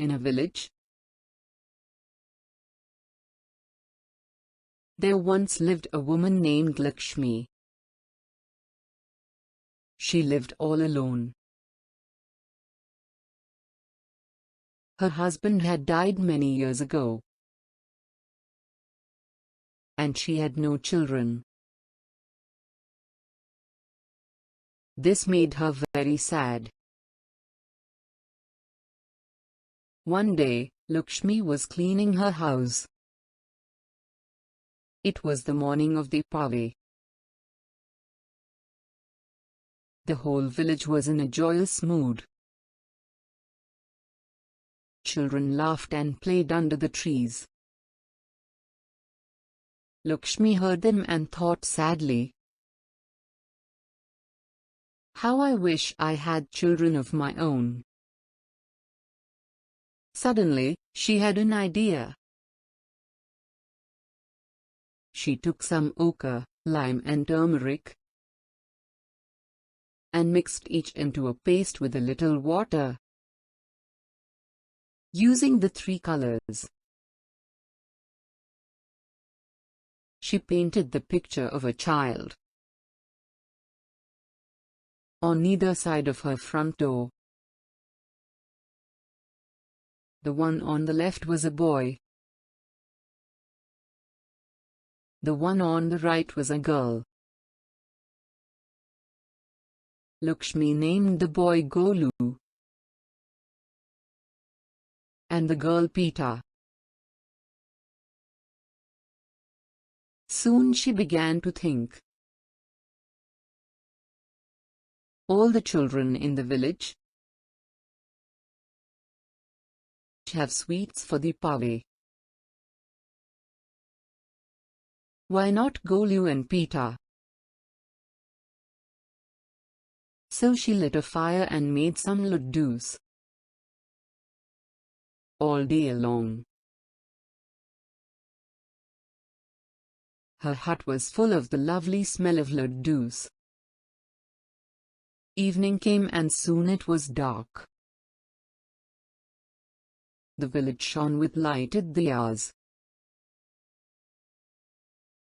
In a village, there once lived a woman named Lakshmi. She lived all alone. Her husband had died many years ago, and she had no children. This made her very sad. One day, Lakshmi was cleaning her house. It was the morning of Deepavali. The whole village was in a joyous mood. Children laughed and played under the trees. Lakshmi heard them and thought sadly, "How I wish I had children of my own." Suddenly, she had an idea. She took some ochre, lime and turmeric, and mixed each into a paste with a little water. Using the three colors, she painted the picture of a child on either side of her front door. The one on the left was a boy. The one on the right was a girl. Lakshmi named the boy Golu and the girl Peetha. Soon she began to think. All the children in the village have sweets for Deepavali. Why not Golu and Peetha? So she lit a fire and made some laddus. All day long, her hut was full of the lovely smell of laddus. Evening came and soon it was dark. The village shone with lighted diyas.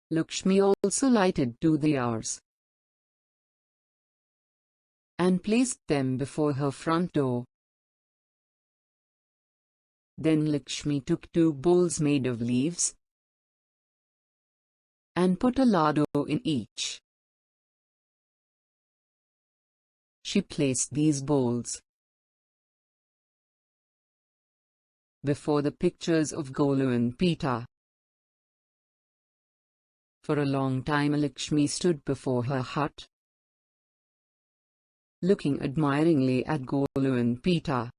Lakshmi also lighted 2 diyas and placed them before her front door. Then Lakshmi took 2 bowls made of leaves and put a laddu in each. She placed these bowls before the pictures of Golu and Peetha. For a long time Lakshmi stood before her hut, looking admiringly at Golu and Peetha.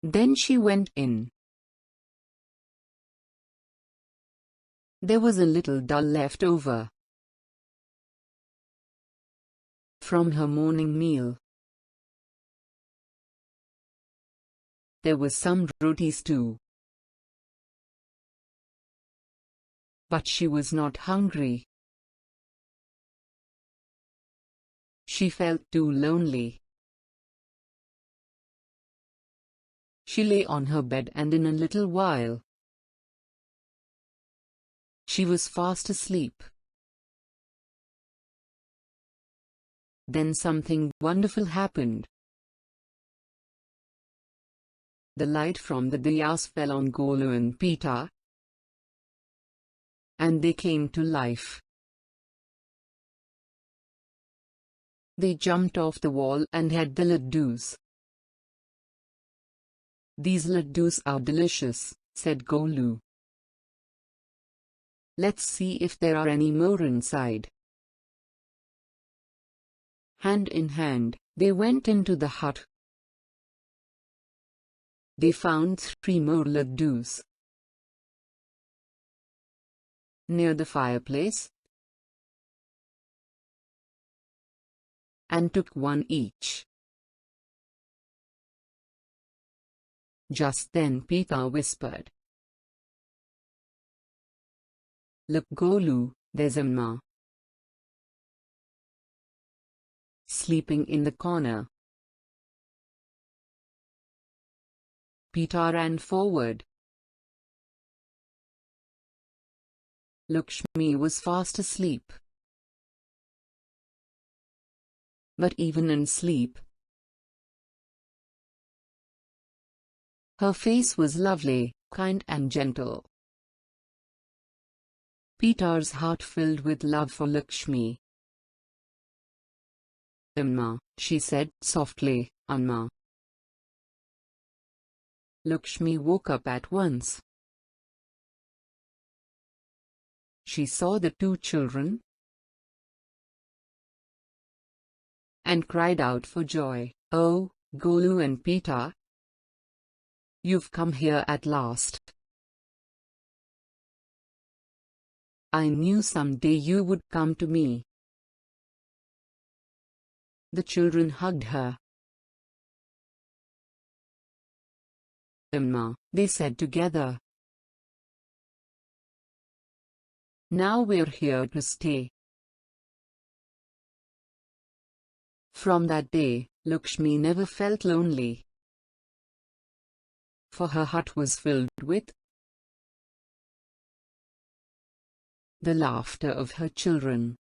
Then she went in. There was a little dal left over from her morning meal. There was some rotis too. But she was not hungry. She felt too lonely. She lay on her bed and in a little while, she was fast asleep. Then something wonderful happened. The light from the diyas fell on Golu and Peetha, and they came to life. They jumped off the wall and had the laddus. "These laddus are delicious," said Golu. "Let's see if there are any more inside." Hand in hand, they went into the hut. They found 3 more laddus near the fireplace and took 1 each. Just then Peetha whispered, "Look Golu, there's Amma sleeping in the corner." Peetha ran forward. Lakshmi was fast asleep. But even in sleep, her face was lovely, kind and gentle. Peetha's heart filled with love for Lakshmi. "Amma," she said softly, "Amma." Lakshmi woke up at once. She saw the two children and cried out for joy, "Oh, Golu and Peetha, you've come here at last. I knew someday you would come to me." The children hugged her. "Amma," they said together. "Now we're here to stay." From that day, Lakshmi never felt lonely, for her heart was filled with the laughter of her children.